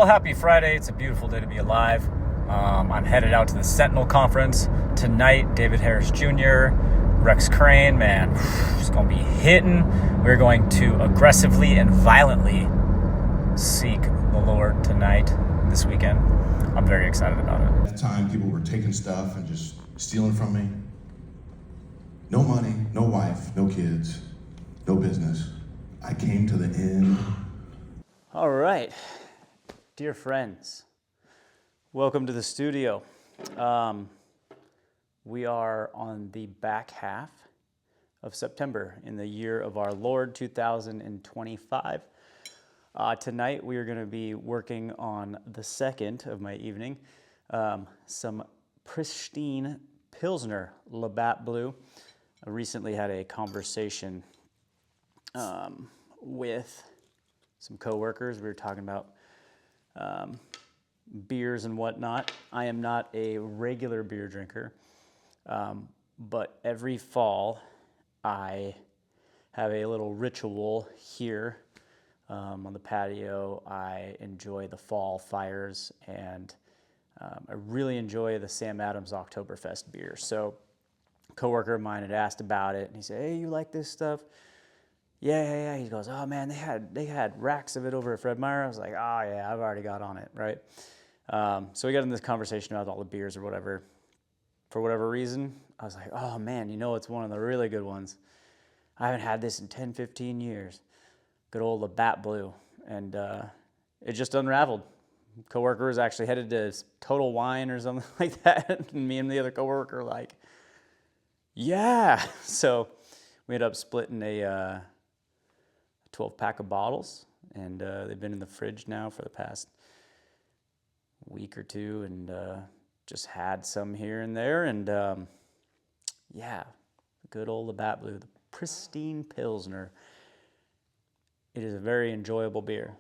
Well, happy Friday. It's a beautiful day to be alive. I'm headed out to the Sentinel Conference tonight. David Harris Jr., Rex Crain, man, it's going to be hitting. We're going to aggressively and violently seek the Lord tonight, this weekend. I'm very excited about it. At the time, people were taking stuff and just stealing from me. No money, no wife, no kids, no business. I came to the end. All right, dear friends, welcome to the studio. We are on the back half of September in the year of our Lord 2025. Tonight we are going to be working on the second of my evening, some pristine Pilsner Labatt Blue. I recently had a conversation with some coworkers. We were talking about beers and whatnot. I am not a regular beer drinker, but every fall I have a little ritual here on the patio. I enjoy the fall fires, and I really enjoy the Sam Adams Oktoberfest beer. So a coworker of mine had asked about it, and he said, "Hey, you like this stuff?" Yeah. He goes, "Oh man, they had racks of it over at Fred Meyer." I was like, "Oh yeah, I've already got on it, right?" So we got in this conversation about all the beers or whatever. For whatever reason, I was like, "Oh man, it's one of the really good ones. I haven't had this in 10, 15 years. Good old Labatt Blue." And it just unraveled. Coworker was actually headed to Total Wine or something like that, and me and the other coworker were like, "Yeah." So we ended up splitting a 12-pack of bottles, and they've been in the fridge now for the past week or two, and just had some here and there, and good old Labatt Blue, the pristine Pilsner. It is a very enjoyable beer.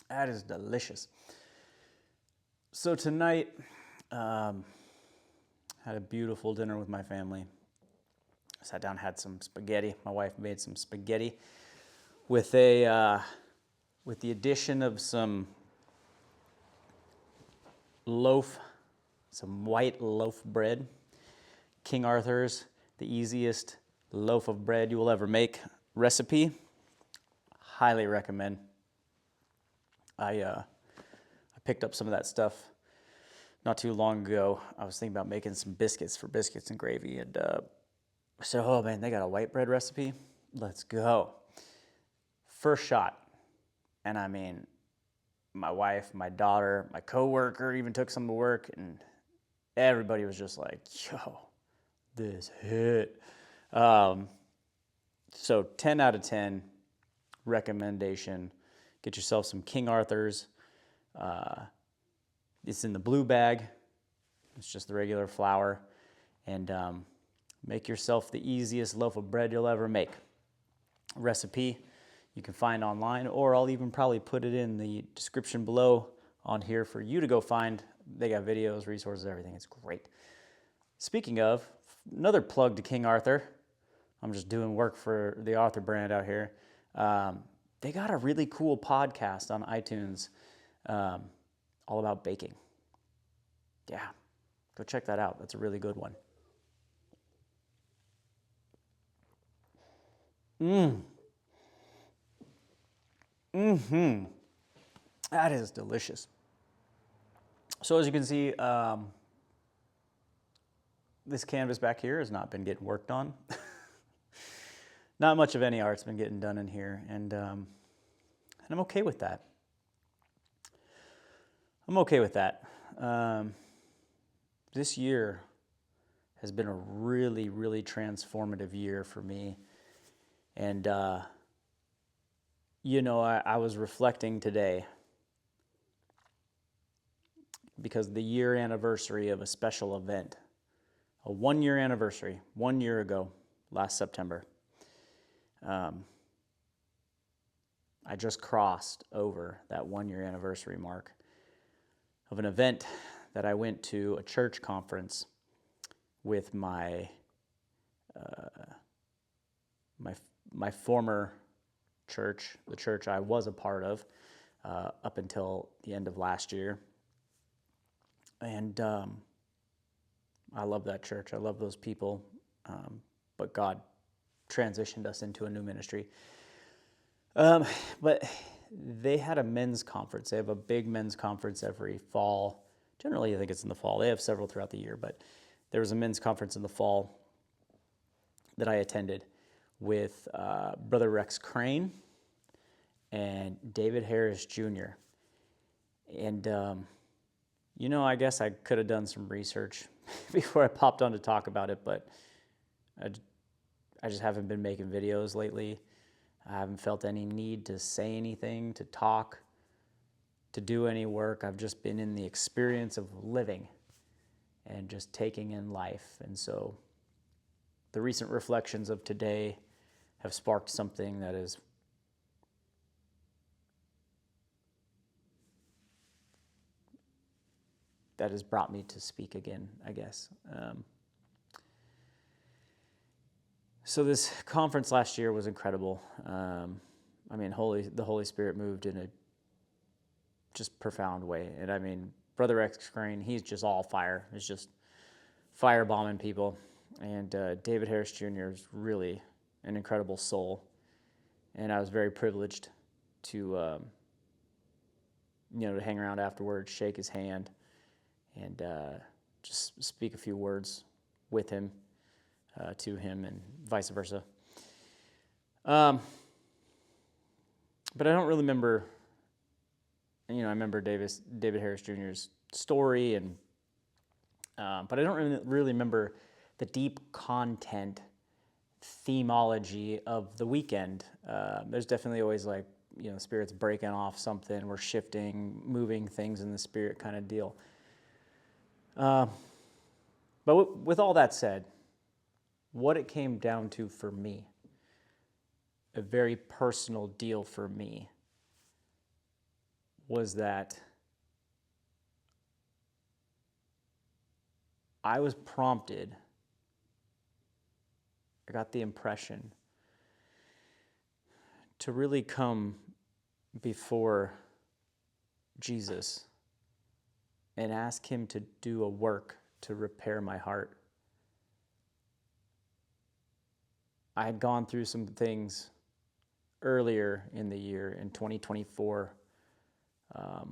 That is delicious. So tonight, had a beautiful dinner with my family. Sat down, had some spaghetti. My wife made some spaghetti with the addition of some white loaf bread. King Arthur's, the easiest loaf of bread you will ever make recipe. Highly recommend. I picked up some of that stuff not too long ago. I was thinking about making some biscuits and gravy, and I said, "Oh man, they got a white bread recipe? Let's go." First shot, and I mean, my wife, my daughter, my coworker even took some to work, and everybody was just like, "Yo, this hit." So 10 out of 10 recommendation. Get yourself some King Arthur's. It's in the blue bag. It's just the regular flour. And make yourself the easiest loaf of bread you'll ever make. Recipe you can find online, or I'll even probably put it in the description below on here for you to go find. They got videos, resources, everything. It's great. Speaking of, another plug to King Arthur. I'm just doing work for the Arthur brand out here. They got a really cool podcast on iTunes all about baking. Yeah, go check that out. That's a really good one. That is delicious. So as you can see, this canvas back here has not been getting worked on. Not much of any art's been getting done in here, and I'm okay with that. This year has been a really, really transformative year for me, and I was reflecting today because the year anniversary of a special event, a 1-year anniversary, 1 year ago, last September. I just crossed over that 1-year anniversary mark of an event that I went to, a church conference with my my former church, the church I was a part of up until the end of last year. And I love that church. I love those people. But God transitioned us into a new ministry. But they had a men's conference. They have a big men's conference every fall. Generally, I think it's in the fall. They have several throughout the year, but there was a men's conference in the fall that I attended with Brother Rex Crain and David Harris Jr. And, I guess I could have done some research before I popped on to talk about it, but I just haven't been making videos lately. I haven't felt any need to say anything, to talk, to do any work. I've just been in the experience of living and just taking in life. And so the recent reflections of today have sparked something that has brought me to speak again, I guess. So this conference last year was incredible. The Holy Spirit moved in a just profound way. And Brother X Crain, he's just all fire. He's just firebombing people. And David Harris Jr. is really an incredible soul. And I was very privileged to, to hang around afterwards, shake his hand, and just speak a few words with him, to him, and vice versa. But I don't really remember, I remember David Harris Jr.'s story, and but I don't really remember the deep content themology of the weekend. There's definitely always the Spirit's breaking off something, we're shifting, moving things in the Spirit kind of deal. But with all that said, what it came down to for me, a very personal deal for me, was that I was prompted, I got the impression, to really come before Jesus and ask him to do a work to repair my heart. I had gone through some things earlier in the year, in 2024, I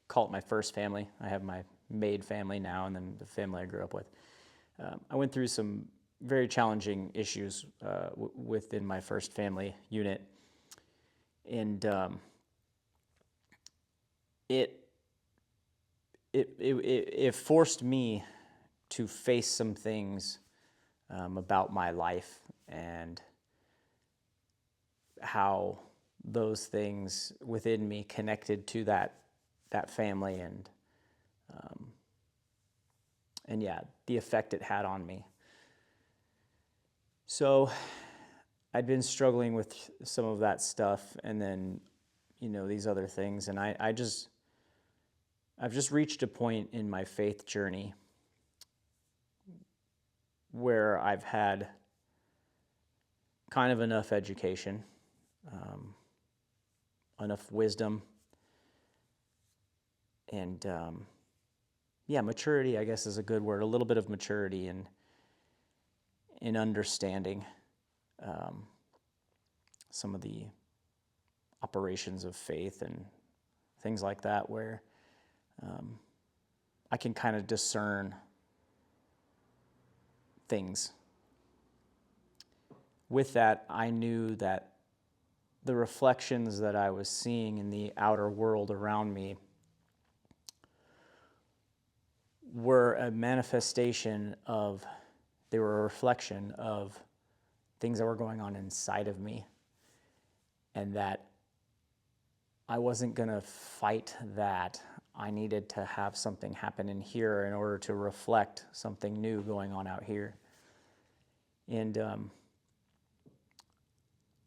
call it my first family. I have my maid family now, and then the family I grew up with. I went through some very challenging issues within my first family unit, and it forced me to face some things about my life and how those things within me connected to that family, and the effect it had on me. So I'd been struggling with some of that stuff, and then these other things, and I've just reached a point in my faith journey where I've had kind of enough education, enough wisdom, and maturity, I guess, is a good word. A little bit of maturity in understanding some of the operations of faith and things like that, where I can kind of discern things. With that, I knew that the reflections that I was seeing in the outer world around me were a reflection of things that were going on inside of me, and that I wasn't going to fight that. I needed to have something happen in here in order to reflect something new going on out here. And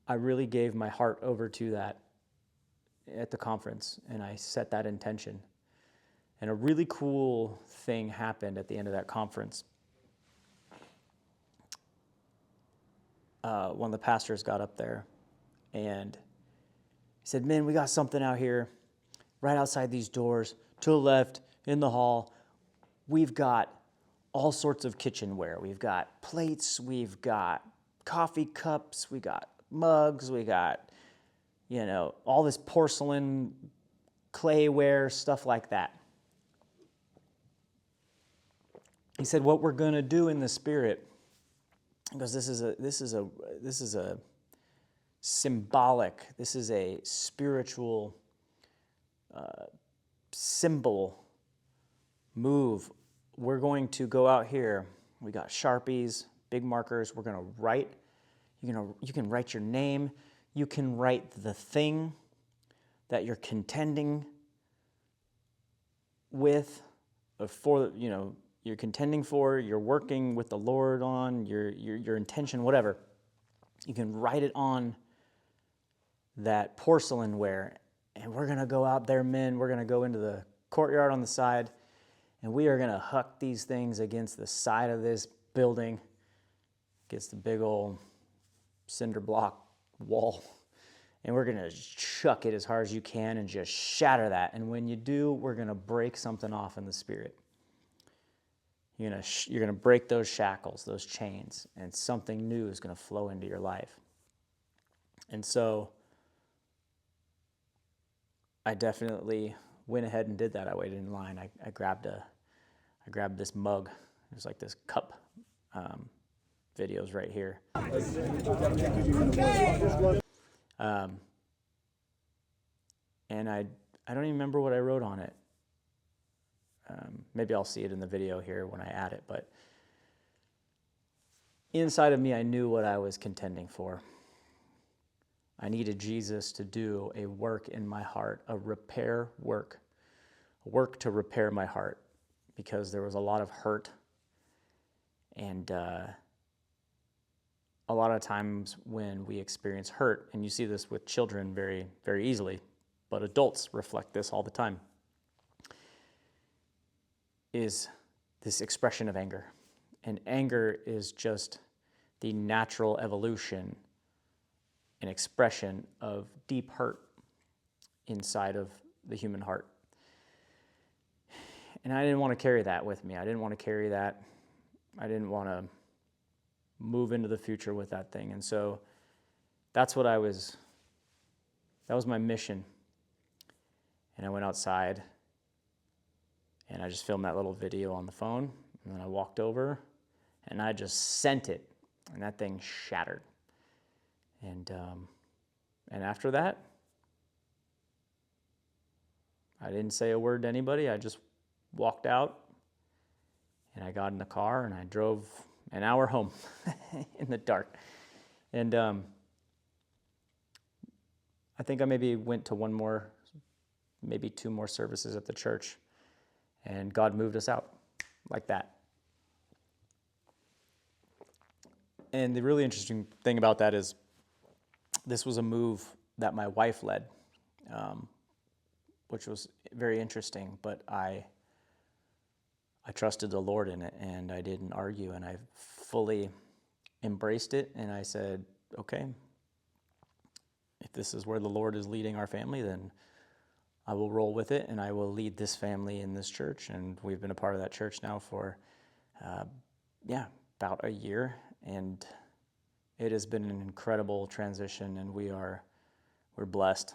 I really gave my heart over to that at the conference, and I set that intention. And a really cool thing happened at the end of that conference. One of the pastors got up there and he said, "Man, we got something out here right outside these doors to the left in the hall. We've got all sorts of kitchenware. We've got plates, we've got coffee cups, we got mugs, we got, all this porcelain, clayware, stuff like that." He said, "What we're going to do in the Spirit," because this is a symbolic, this is a spiritual symbol move. We're going to go out here. We got Sharpies, big markers. We're going to write. You can write your name. You can write the thing that you're contending with, for, you're contending for, you're working with the Lord on, your intention, whatever. You can write it on that porcelainware. And we're going to go out there, men. We're going to go into the courtyard on the side, and we are going to huck these things against the side of this building, against the big old cinder block wall. And we're going to chuck it as hard as you can and just shatter that. And when you do, we're going to break something off in the Spirit. You're going to break those shackles, those chains, and something new is going to flow into your life. And so I definitely went ahead and did that. I waited in line. I grabbed this mug. There's like this cup videos right here. And I don't even remember what I wrote on it. Maybe I'll see it in the video here when I add it. But inside of me, I knew what I was contending for. I needed Jesus to do a work in my heart, a repair work, a work to repair my heart, because there was a lot of hurt. And a lot of times when we experience hurt, and you see this with children very, very easily, but adults reflect this all the time, is this expression of anger. And anger is just the natural evolution an expression of deep hurt inside of the human heart. And I didn't want to carry that with me. I didn't want to carry that. I didn't want to move into the future with that thing. And so that was my mission. And I went outside and I just filmed that little video on the phone. And then I walked over and I just sent it. And that thing shattered. And after that, I didn't say a word to anybody. I just walked out and I got in the car and I drove an hour home in the dark. And I think I maybe went to maybe 2 more services at the church, and God moved us out like that. And the really interesting thing about that is this was a move that my wife led, which was very interesting, but I trusted the Lord in it, and I didn't argue, and I fully embraced it, and I said, okay, if this is where the Lord is leading our family, then I will roll with it, and I will lead this family in this church. And we've been a part of that church now for, about a year, and it has been an incredible transition, and we're blessed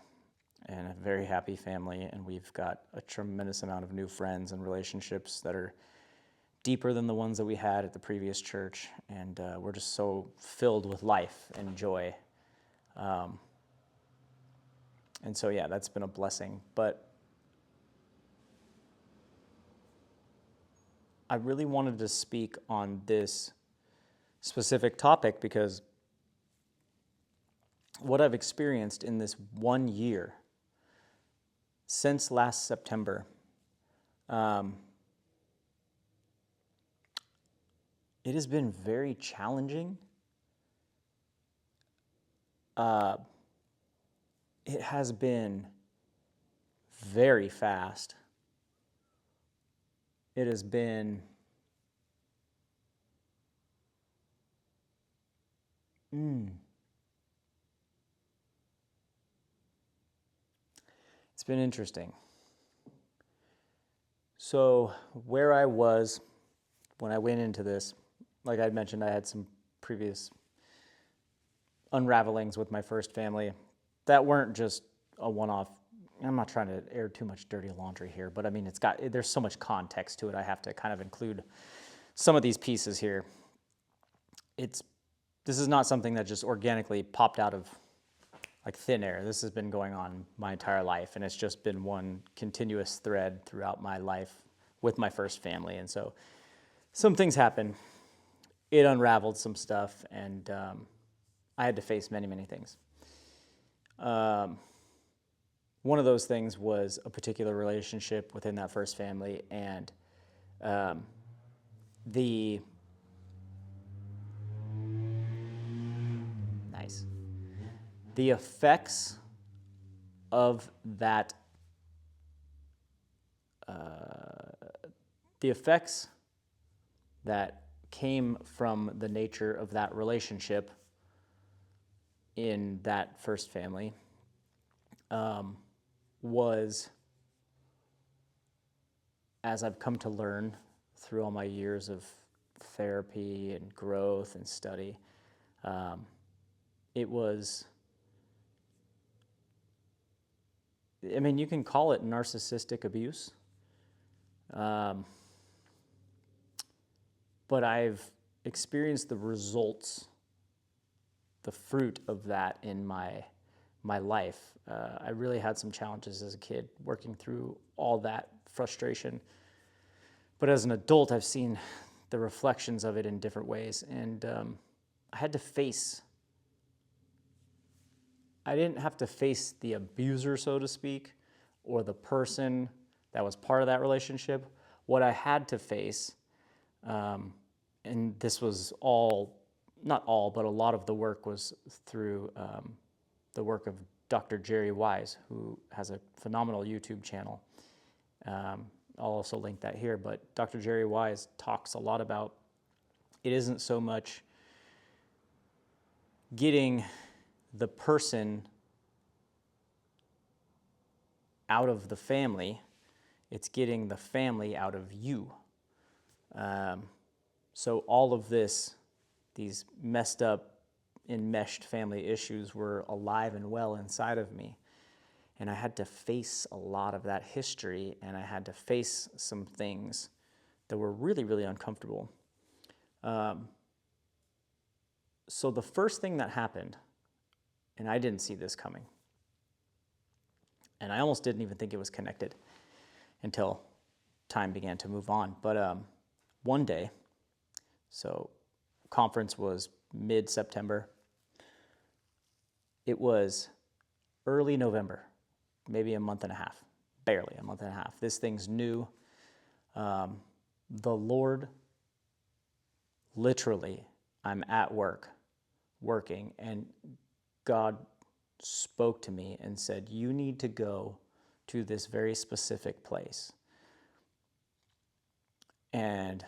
and a very happy family, and we've got a tremendous amount of new friends and relationships that are deeper than the ones that we had at the previous church, and we're just so filled with life and joy. And so, that's been a blessing. But I really wanted to speak on this specific topic because what I've experienced in this 1 year since last September, it has been very challenging. It has been very fast. it has been it's been interesting. So where I was when I went into this, like I mentioned, I had some previous unravelings with my first family that weren't just a one-off. I'm not trying to air too much dirty laundry here, but I mean, there's so much context to it. I have to kind of include some of these pieces here. This is not something that just organically popped out of like thin air. This has been going on my entire life, and it's just been one continuous thread throughout my life with my first family. And so some things happened. It unraveled some stuff, and I had to face many, many things. One of those things was a particular relationship within that first family, and the effects of that, the effects that came from the nature of that relationship in that first family was, as I've come to learn through all my years of therapy and growth and study, it was, I mean, you can call it narcissistic abuse, but I've experienced the results, the fruit of that in my life. I really had some challenges as a kid working through all that frustration. But as an adult, I've seen the reflections of it in different ways. And I didn't have to face the abuser, so to speak, or the person that was part of that relationship. What I had to face, and this was all, not all, but a lot of the work was through the work of Dr. Jerry Wise, who has a phenomenal YouTube channel. I'll also link that here, but Dr. Jerry Wise talks a lot about it isn't so much getting the person out of the family, it's getting the family out of you. So all of these messed up, enmeshed family issues were alive and well inside of me. And I had to face a lot of that history, and I had to face some things that were really, really uncomfortable. So the first thing that happened, and I didn't see this coming, and I almost didn't even think it was connected until time began to move on. But one day, so conference was mid-September. It was early November, maybe a month and a half, barely a month and a half. This thing's new. The Lord, literally, I'm at work, working, and God spoke to me and said, you need to go to this very specific place. And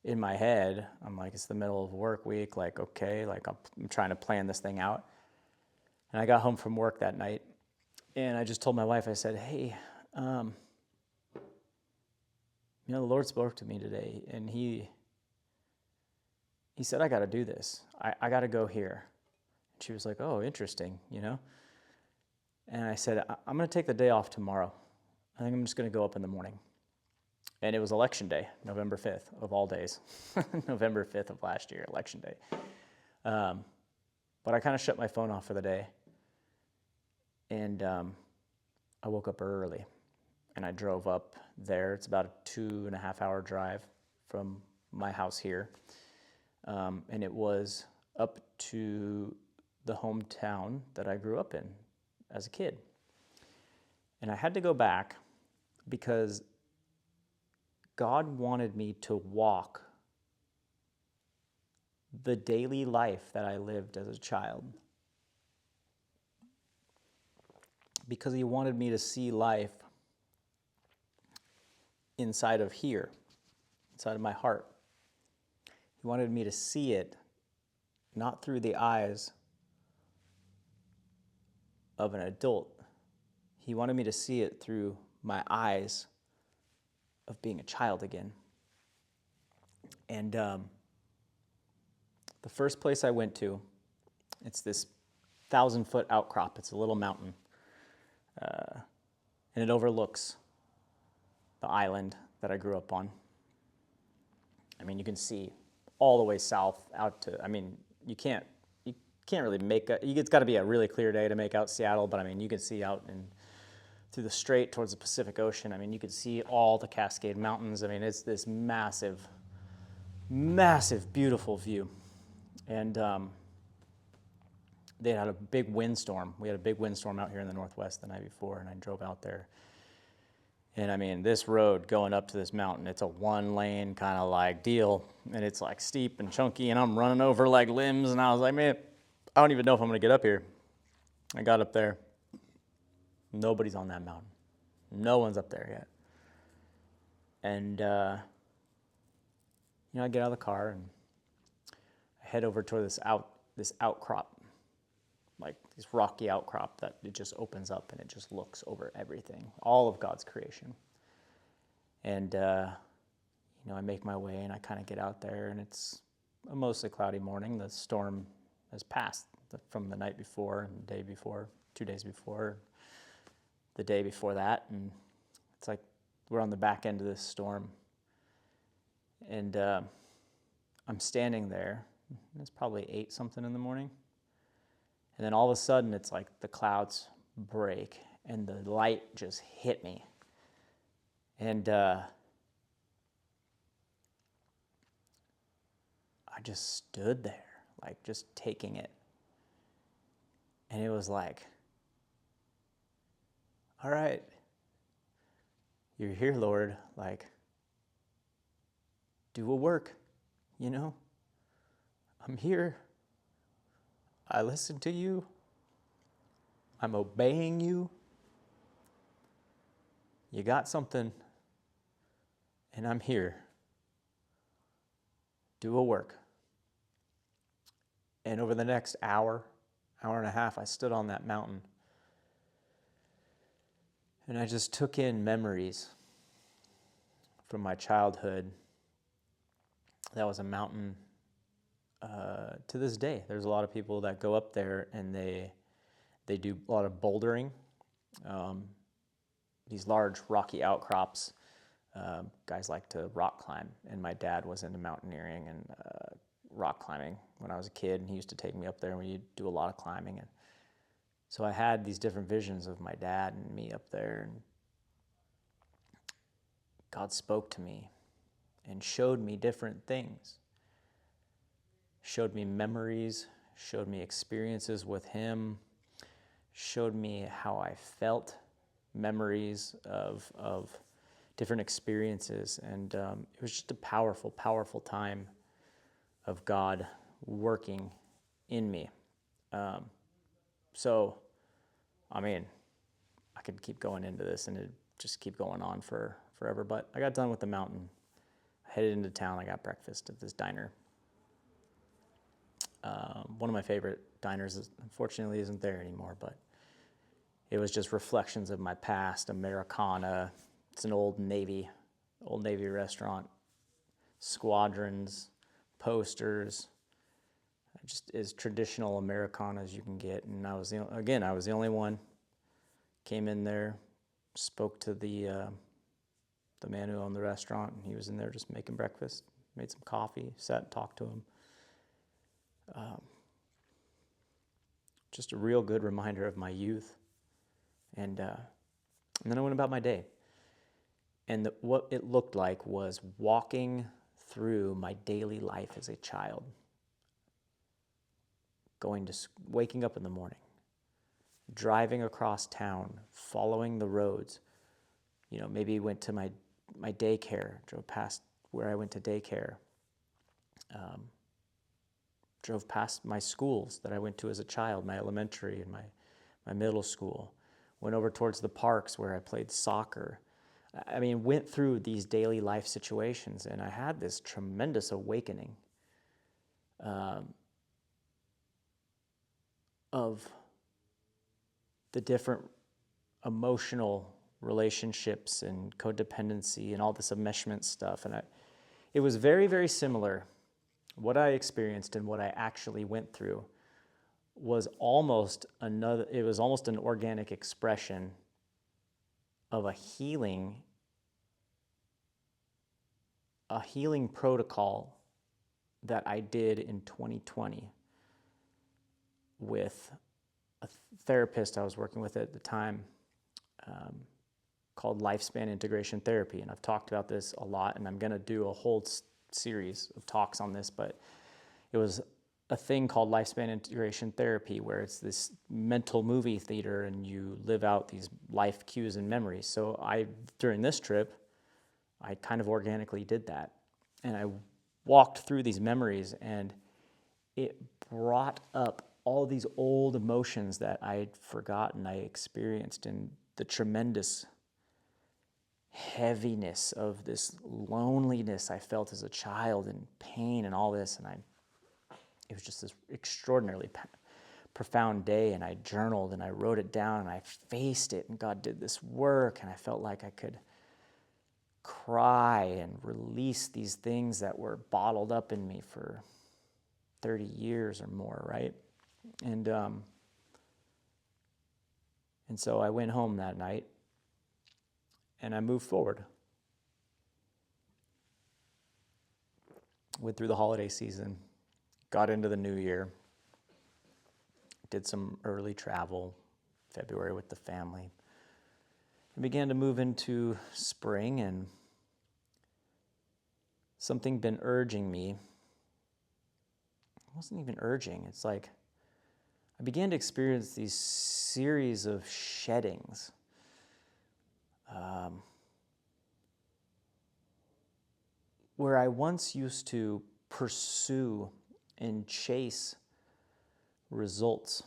in my head, I'm like, it's the middle of a work week, like, okay, like I'm trying to plan this thing out. And I got home from work that night, and I just told my wife, I said, hey, the Lord spoke to me today, and he said, I got to do this. I got to go here. And she was like, oh, interesting, And I said, I'm going to take the day off tomorrow. I think I'm just going to go up in the morning. And it was election day, November 5th of all days. November 5th of last year, election day. But I kind of shut my phone off for the day. And I woke up early, and I drove up there. It's about a 2.5 hour drive from my house here. And it was up to the hometown that I grew up in as a kid. And I had to go back because God wanted me to walk the daily life that I lived as a child. Because he wanted me to see life inside of here, inside of my heart. He wanted me to see it not through the eyes of an adult. He wanted me to see it through my eyes of being a child again. And the first place I went to, it's this 1,000-foot outcrop. It's a little mountain. And it overlooks the island that I grew up on. I mean, you can see all the way south out to, I mean, you can't really make it's got to be a really clear day to make out Seattle, but I mean, you can see out and through the strait towards the Pacific Ocean. I mean, you can see all the Cascade Mountains. I mean, it's this massive, massive, beautiful view. And they had a big windstorm. We had a big windstorm out here in the Northwest the night before, and I drove out there. And I mean, this road going up to this mountain, it's a one-lane kind of like deal, and it's like steep and chunky, and I'm running over like limbs, and I was like, man, I don't even know if I'm gonna get up here. I got up there. Nobody's on that mountain. No one's up there yet. And I get out of the car and I head over toward this outcrop, like this rocky outcrop that it just opens up and it just looks over everything, all of God's creation. And I make my way and I kind of get out there, and it's a mostly cloudy morning. The storm has passed from the night before and the day before, 2 days before, the day before that, and it's like we're on the back end of this storm. And I'm standing there. It's probably 8 something in the morning. And then all of a sudden, it's like the clouds break and the light just hit me. And I just stood there, like just taking it. And it was like, all right, you're here, Lord, like, do a work, I'm here. I listen to you. I'm obeying you. You got something, and I'm here. Do a work. And over the next hour and a half, I stood on that mountain. And I just took in memories from my childhood. That was a mountain. To this day, there's a lot of people that go up there and they do a lot of bouldering. These large rocky outcrops, guys like to rock climb. And my dad was into mountaineering and rock climbing when I was a kid, and he used to take me up there and we'd do a lot of climbing. And so I had these different visions of my dad and me up there, and God spoke to me and showed me different things. Showed me memories, showed me experiences with him, showed me how I felt, memories of different experiences. And it was just a powerful, powerful time of God working in me. So, I mean, I could keep going into this and it just keep going on forever, but I got done with the mountain. I headed into town. I got breakfast at this diner. One of my favorite diners, unfortunately, isn't there anymore, but it was just reflections of my past. Americana. It's an old Navy restaurant. Squadrons, posters, just as traditional Americana as you can get. And I was the only one. Came in there, spoke to the man who owned the restaurant, and he was in there just making breakfast. Made some coffee, sat and talked to him. Just a real good reminder of my youth. And then I went about my day. And what it looked like was walking through my daily life as a child. Waking up in the morning, driving across town, following the roads. Maybe went to my daycare, drove past where I went to daycare. Drove past my schools that I went to as a child, my elementary and my middle school. Went over towards the parks where I played soccer. I mean, went through these daily life situations, and I had this tremendous awakening of the different emotional relationships and codependency and all this enmeshment stuff. And it was very, very similar. What I experienced and what I actually went through was almost an organic expression of a healing protocol that I did in 2020 with a therapist I was working with at the time, called Lifespan Integration Therapy. And I've talked about this a lot, and I'm going to do a whole series of talks on this, but it was a thing called Lifespan Integration Therapy, where it's this mental movie theater and you live out these life cues and memories. So during this trip, I kind of organically did that. And I walked through these memories, and it brought up all these old emotions that I had forgotten I experienced, and the tremendous heaviness of this loneliness I felt as a child, and pain and all this. And it was just this extraordinarily profound day, and I journaled and I wrote it down and I faced it, and God did this work, and I felt like I could cry and release these things that were bottled up in me for 30 years or more, right? And so I went home that night and I moved forward. Went through the holiday season, got into the new year, did some early travel, February with the family, and began to move into spring, and something been urging me. It wasn't even urging. It's like I began to experience these series of sheddings. Where I once used to pursue and chase results,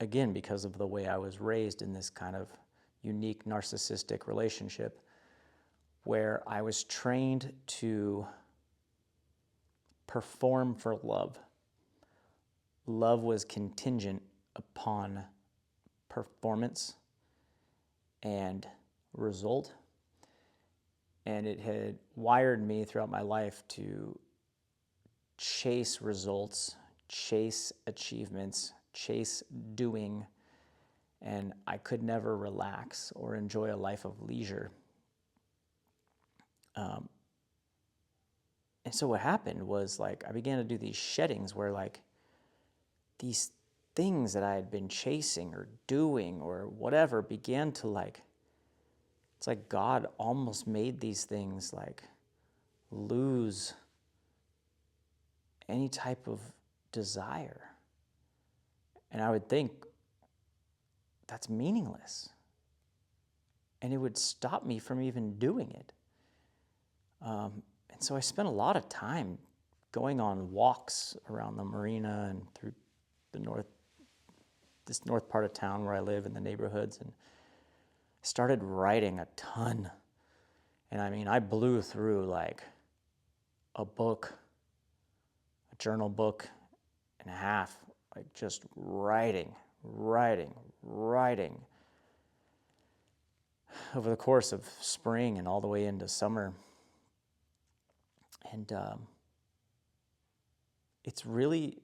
again, because of the way I was raised in this kind of unique narcissistic relationship, where I was trained to perform for love. Love was contingent upon performance and result. And it had wired me throughout my life to chase results, chase achievements, chase doing, and I could never relax or enjoy a life of leisure. And so what happened was, like, I began to do these sheddings where, like, these things that I had been chasing or doing or whatever began to, like, it's like God almost made these things, like, lose any type of desire. And I would think, that's meaningless. And it would stop me from even doing it. And so I spent a lot of time going on walks around the marina and through this north part of town where I live, in the neighborhoods, and started writing a ton. And I mean, I blew through like a journal book and a half, like just writing over the course of spring and all the way into summer. And it's really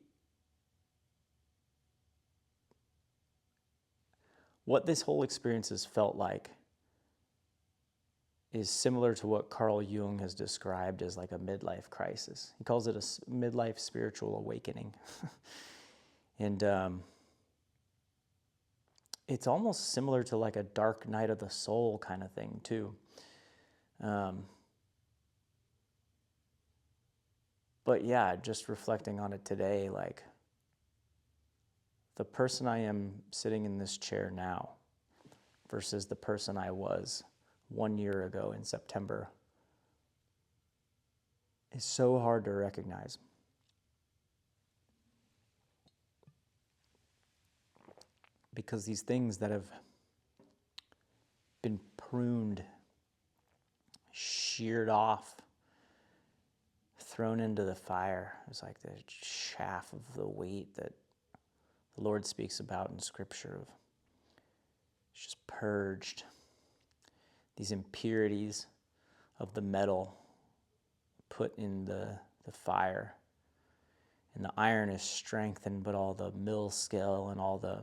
what this whole experience has felt like is similar to what Carl Jung has described as like a midlife crisis. He calls it a midlife spiritual awakening. And it's almost similar to like a dark night of the soul kind of thing too. But yeah, just reflecting on it today, like, the person I am sitting in this chair now versus the person I was 1 year ago in September is so hard to recognize. Because these things that have been pruned, sheared off, thrown into the fire. It was like the chaff of the wheat that the Lord speaks about in Scripture. It's just purged. These impurities of the metal put in the fire. And the iron is strengthened, but all the mill scale and all the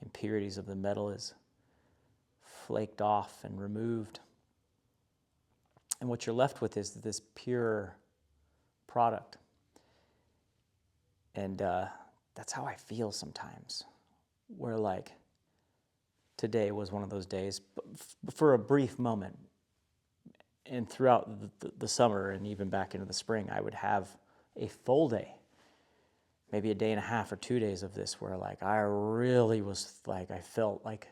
impurities of the metal is flaked off and removed. And what you're left with is this pure product. And that's how I feel sometimes. Where like today was one of those days, for a brief moment. And throughout the summer and even back into the spring, I would have a full day, maybe a day and a half or 2 days of this where like I really was like, I felt like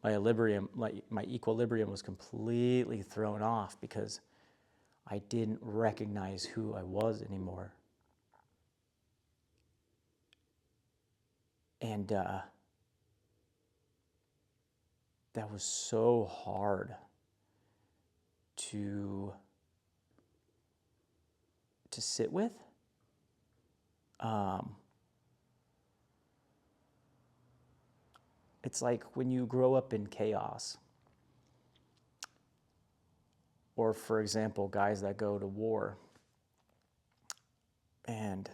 my equilibrium was completely thrown off because I didn't recognize who I was anymore. And that was so hard to sit with. It's like when you grow up in chaos, or for example, guys that go to war and,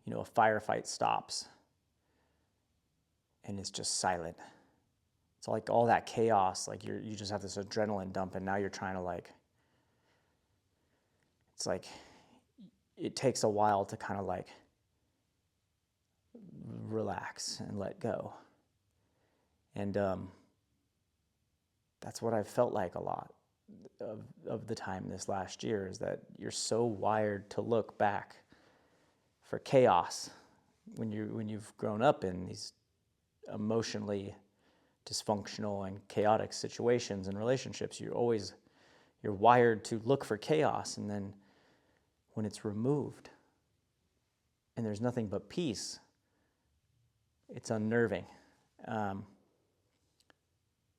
you know, a firefight stops and it's just silent. It's like all that chaos, like you just have this adrenaline dump and now you're trying to like, it's like, it takes a while to kind of like relax and let go. And that's what I've felt like a lot of the time this last year, is that you're so wired to look back for chaos when you've grown up in these emotionally dysfunctional and chaotic situations and relationships. You're wired to look for chaos, and then when it's removed and there's nothing but peace, it's unnerving.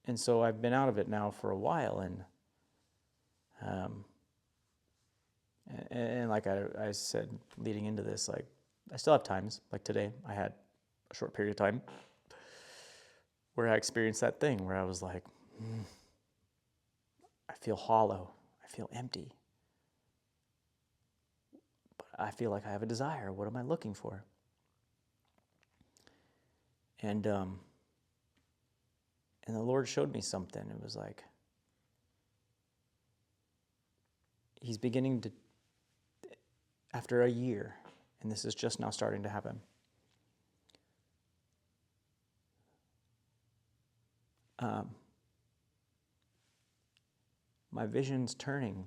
And so I've been out of it now for a while, and like I said leading into this, like I still have times, like today I had a short period of time where I experienced that thing where I was like, I feel hollow, I feel empty, but I feel like I have a desire. What am I looking for? And the Lord showed me something. It was like, He's beginning to, after a year, and this is just now starting to happen, my vision's turning.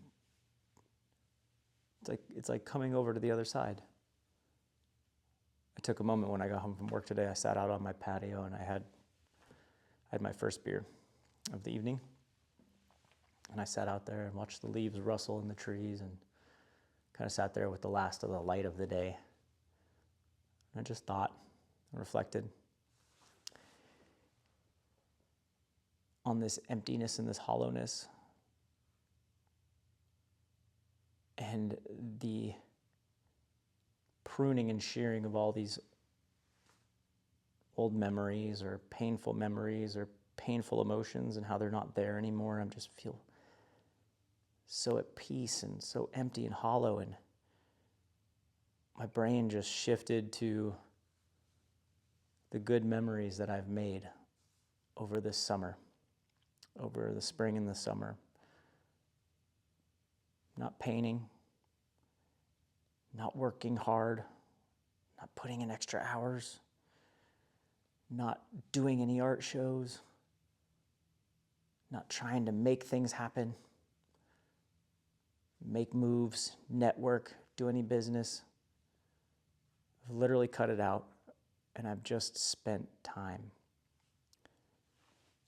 It's like coming over to the other side. I took a moment when I got home from work today. I sat out on my patio and I had my first beer of the evening. And I sat out there and watched the leaves rustle in the trees and kind of sat there with the last of the light of the day. And I just thought and reflected on this emptiness and this hollowness and the pruning and shearing of all these old memories or painful emotions and how they're not there anymore. I just feel so at peace and so empty and hollow, and my brain just shifted to the good memories that I've made over this summer, over the spring and the summer. Not painting, not working hard, not putting in extra hours, not doing any art shows, not trying to make things happen, make moves, network, do any business. I've literally cut it out, and I've just spent time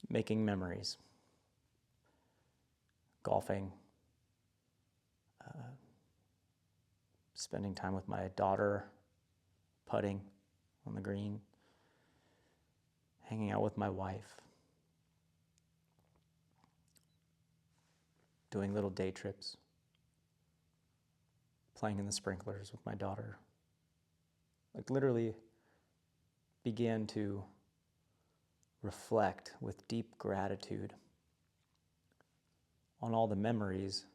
making memories, golfing, spending time with my daughter, putting on the green, hanging out with my wife. doing little day trips, playing in the sprinklers with my daughter. Like literally began to reflect with deep gratitude on all the memories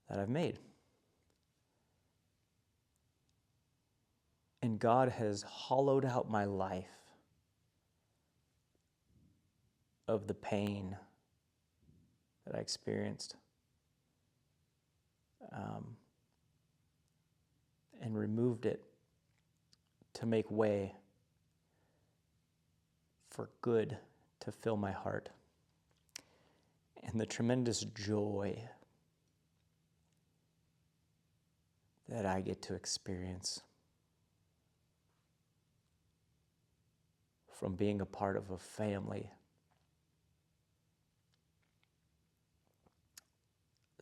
that I've made. And God has hollowed out my life of the pain that I experienced, and removed it to make way for good to fill my heart. And the tremendous joy that I get to experience from being a part of a family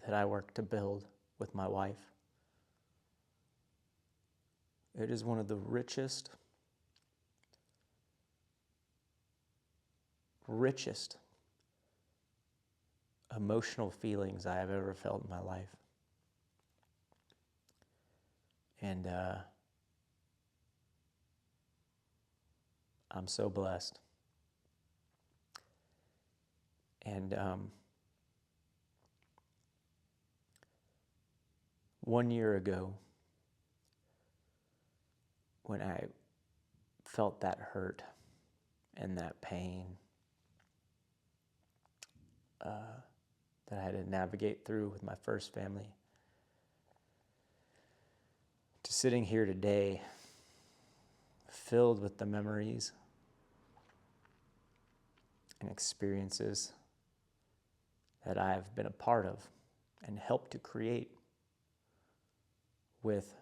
that I work to build with my wife. It is one of the richest emotional feelings I have ever felt in my life. And I'm so blessed. And 1 year ago, when I felt that hurt and that pain that I had to navigate through with my first family, to sitting here today filled with the memories and experiences that I've been a part of and helped to create with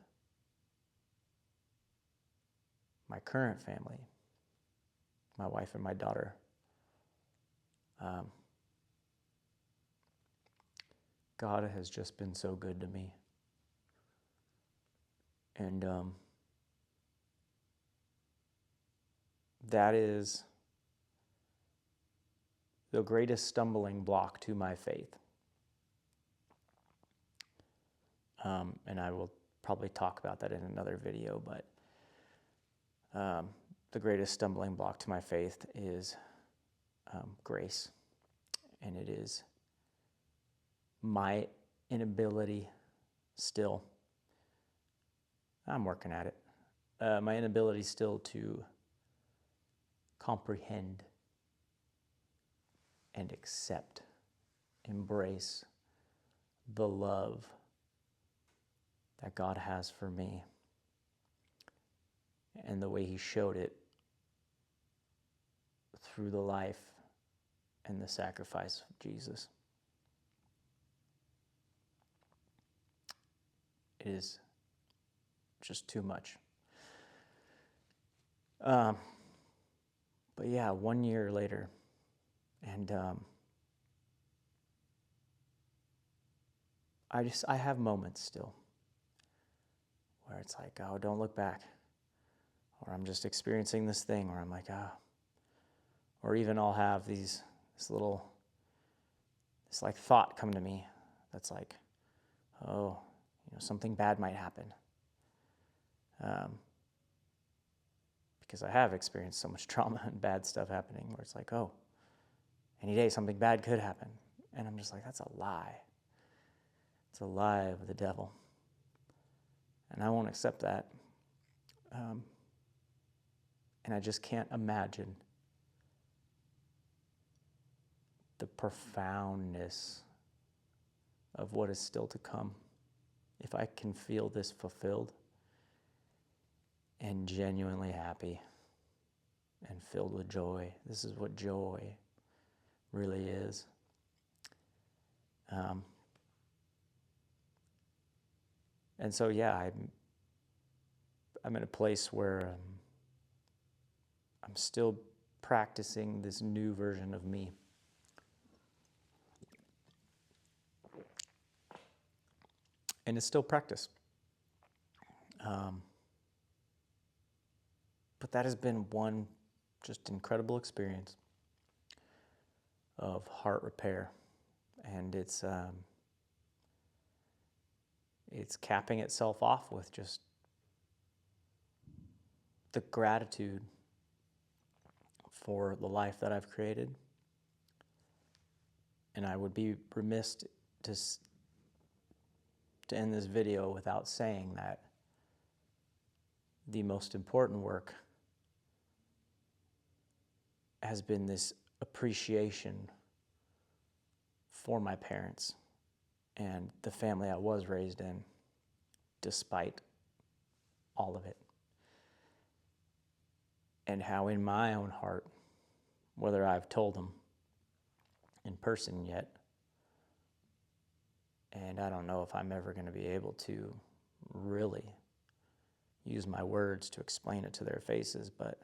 my current family, my wife and my daughter. God has just been so good to me. And that is the greatest stumbling block to my faith. And I will probably talk about that in another video, but the greatest stumbling block to my faith is grace. And it is my inability still, I'm working at it, my inability still to comprehend and accept, embrace the love that God has for me and the way He showed it through the life and the sacrifice of Jesus. It is just too much. But yeah, 1 year later, and I have moments still where it's like, oh, don't look back, or I'm just experiencing this thing, or I'm like, or even I'll have this like thought come to me that's like, oh, something bad might happen. Because I have experienced so much trauma and bad stuff happening where it's like, oh, any day something bad could happen. And I'm just like, that's a lie. It's a lie of the devil. And I won't accept that. And I just can't imagine the profoundness of what is still to come if I can feel this fulfilled and genuinely happy and filled with joy. This is what joy really is. And so, yeah, I'm in a place where I'm still practicing this new version of me. And it's still practice. But that has been one just incredible experience of heart repair and it's capping itself off with just the gratitude for the life that I've created. And I would be remiss to end this video without saying that the most important work has been this appreciation for my parents and the family I was raised in, despite all of it. And how in my own heart, whether I've told them in person yet, and I don't know if I'm ever going to be able to really use my words to explain it to their faces, but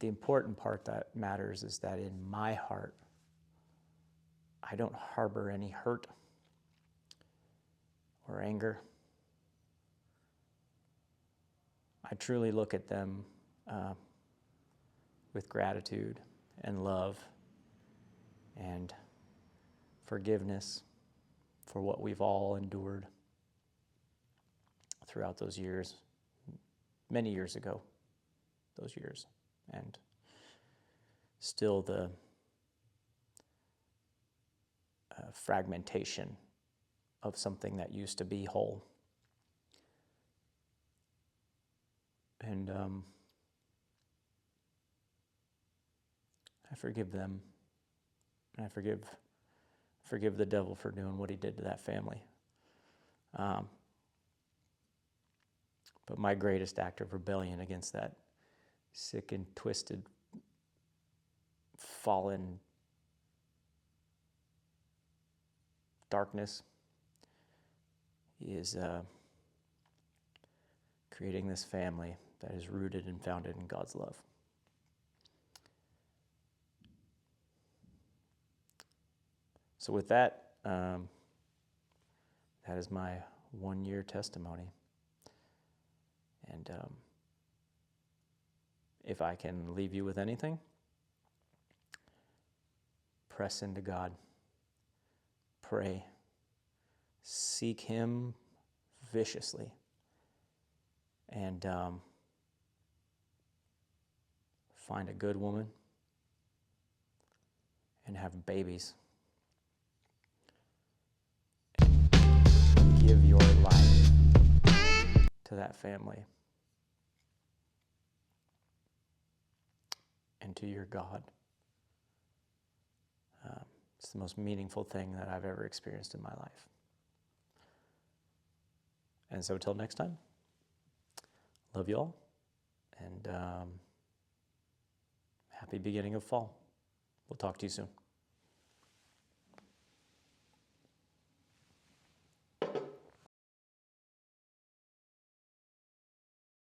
the important part that matters is that in my heart, I don't harbor any hurt or anger. I truly look at them with gratitude and love and forgiveness for what we've all endured throughout those years, many years ago, those years, and still the fragmentation of something that used to be whole. And I forgive them, and I forgive the devil for doing what he did to that family. But my greatest act of rebellion against that sick and twisted, fallen darkness is creating this family that is rooted and founded in God's love. So with that, that is my 1-year testimony. And if I can leave you with anything, press into God. Pray. Seek Him viciously. And find a good woman and have babies. Give your life to that family and to your God. It's the most meaningful thing that I've ever experienced in my life. And so till next time, love you all, and happy beginning of fall. We'll talk to you soon.